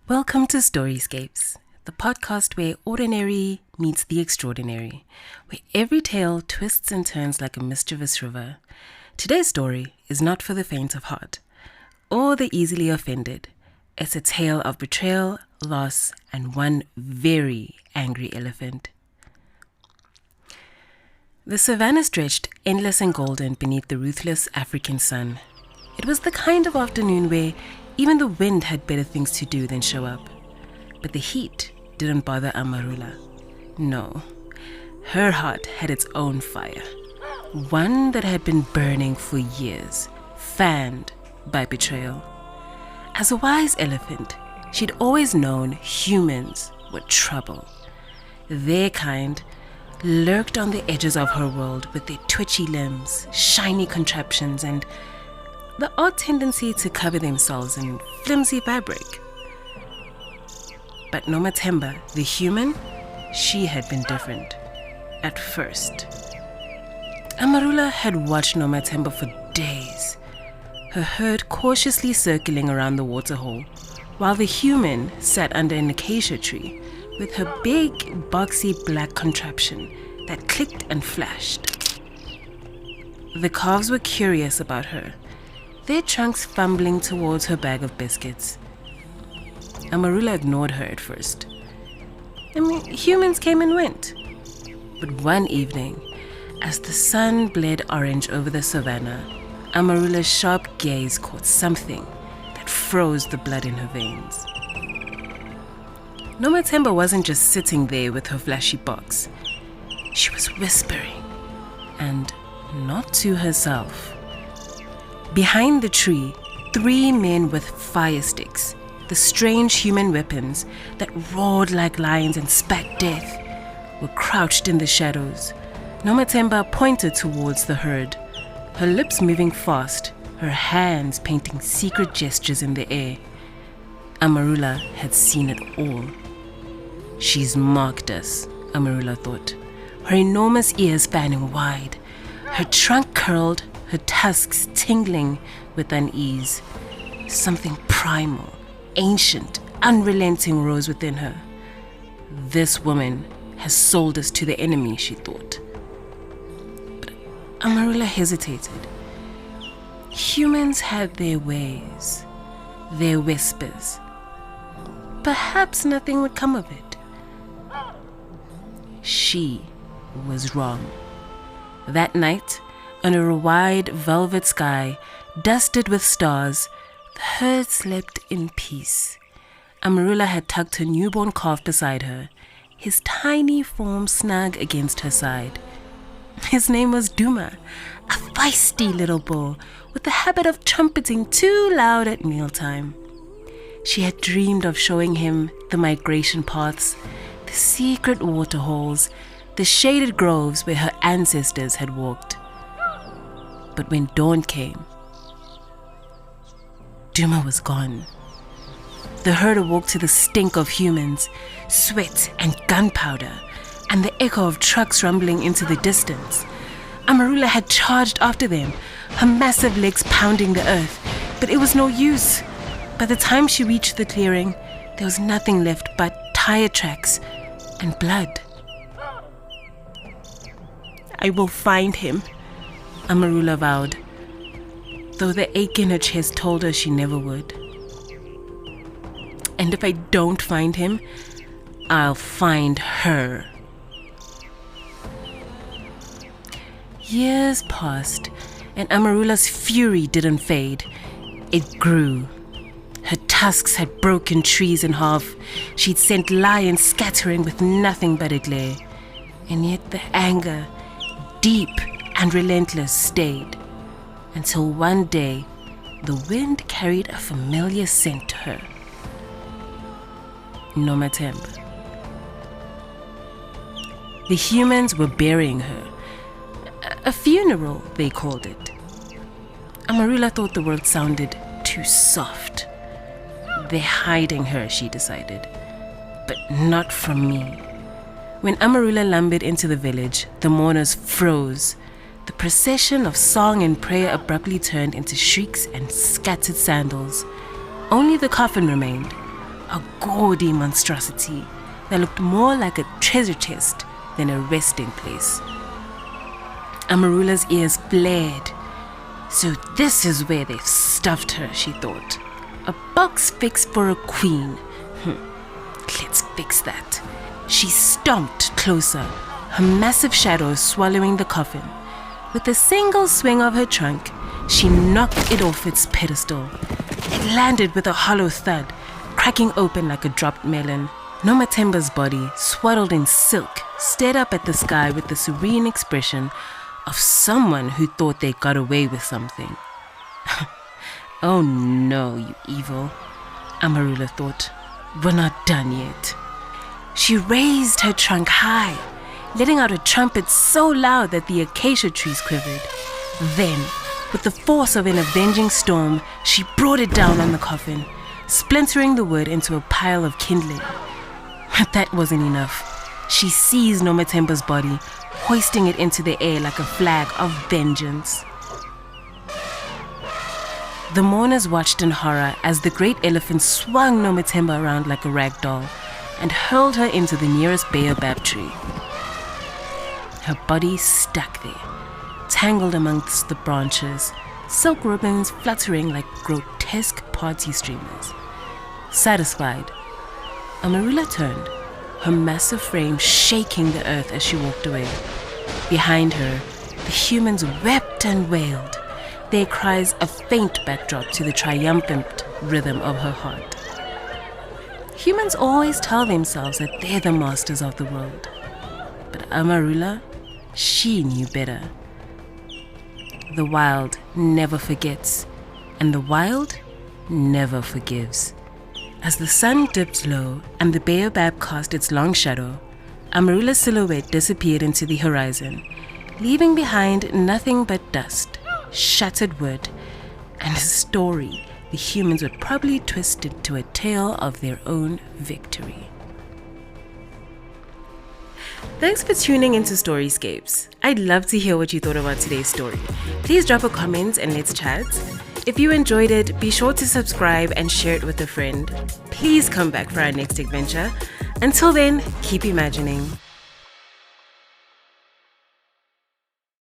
Welcome to Storyscapes, the podcast where ordinary meets the extraordinary, where every tale twists and turns like a mischievous river. Today's story is not for the faint of heart or the easily offended. It's a tale of betrayal, loss, and one very angry elephant. The savannah stretched endless and golden beneath the ruthless African sun. It was the kind of afternoon where even the wind had better things to do than show up. But the heat didn't bother Amarula. No, her heart had its own fire. One that had been burning for years, fanned by betrayal. As a wise elephant, she'd always known humans were trouble. Their kind lurked on the edges of her world with their twitchy limbs, shiny contraptions, and the odd tendency to cover themselves in flimsy fabric. But Nomatemba, the human, she had been different. At first. Amarula had watched Nomatemba for days, her herd cautiously circling around the waterhole, while the human sat under an acacia tree with her big, boxy black contraption that clicked and flashed. The calves were curious about her, their trunks fumbling towards her bag of biscuits. Amarula ignored her at first. Humans came and went. But one evening, as the sun bled orange over the savannah, Amarula's sharp gaze caught something that froze the blood in her veins. Nomatemba wasn't just sitting there with her flashy box. She was whispering, and not to herself. Behind the tree, 3 men with fire sticks, the strange human weapons that roared like lions and spat death, were crouched in the shadows. Nomatemba pointed towards the herd, her lips moving fast, her hands painting secret gestures in the air. Amarula had seen it all. She's marked us, Amarula thought, her enormous ears fanning wide, her trunk curled, her tusks tingling with unease. Something primal, ancient, unrelenting rose within her. This woman has sold us to the enemy, she thought. But Amarula hesitated. Humans had their ways, their whispers. Perhaps nothing would come of it. She was wrong. That night, under a wide velvet sky, dusted with stars, the herd slept in peace. Amarula had tucked her newborn calf beside her, his tiny form snug against her side. His name was Duma, a feisty little bull with the habit of trumpeting too loud at mealtime. She had dreamed of showing him the migration paths, the secret waterholes, the shaded groves where her ancestors had walked. But when dawn came, Duma was gone. The herd awoke to the stink of humans, sweat and gunpowder, and the echo of trucks rumbling into the distance. Amarula had charged after them, her massive legs pounding the earth, but it was no use. By the time she reached the clearing, there was nothing left but tire tracks and blood. I will find him, Amarula vowed, though the ache in her chest told her she never would. And if I don't find him, I'll find her. Years passed, and Amarula's fury didn't fade. It grew. Her tusks had broken trees in half. She'd sent lions scattering with nothing but a glare. And yet the anger, deep and relentless, stayed, until one day the wind carried a familiar scent to her. Nomatemba. The humans were burying her. A funeral, they called it. Amarula thought the word sounded too soft. They're hiding her, she decided, but not from me. When Amarula lumbered into the village, the mourners froze. The procession of song and prayer abruptly turned into shrieks and scattered sandals. Only the coffin remained, a gaudy monstrosity that looked more like a treasure chest than a resting place. Amarula's ears flared. So this is where they've stuffed her, she thought. A box fixed for a queen. Let's fix that. She stomped closer, her massive shadow swallowing the coffin. With a single swing of her trunk, she knocked it off its pedestal. It landed with a hollow thud, cracking open like a dropped melon. Nomatemba's body, swaddled in silk, stared up at the sky with the serene expression of someone who thought they got away with something. Oh no, you evil, Amarula thought. We're not done yet. She raised her trunk high, letting out a trumpet so loud that the acacia trees quivered. Then, with the force of an avenging storm, she brought it down on the coffin, splintering the wood into a pile of kindling. But that wasn't enough. She seized Nomatemba's body, hoisting it into the air like a flag of vengeance. The mourners watched in horror as the great elephant swung Nomatemba around like a rag doll and hurled her into the nearest baobab tree. Her body stuck there, tangled amongst the branches, silk ribbons fluttering like grotesque party streamers. Satisfied, Amarula turned, her massive frame shaking the earth as she walked away. Behind her, the humans wept and wailed, their cries a faint backdrop to the triumphant rhythm of her heart. Humans always tell themselves that they're the masters of the world. But Amarula, she knew better. The wild never forgets, and the wild never forgives. As the sun dipped low and the baobab cast its long shadow, Amarula's silhouette disappeared into the horizon, leaving behind nothing but dust, shattered wood, and a story the humans would probably twist into a tale of their own victory. Thanks for tuning into Storyscapes. I'd love to hear what you thought about today's story. Please drop a comment and let's chat. If you enjoyed it, be sure to subscribe and share it with a friend. Please come back for our next adventure. Until then, keep imagining.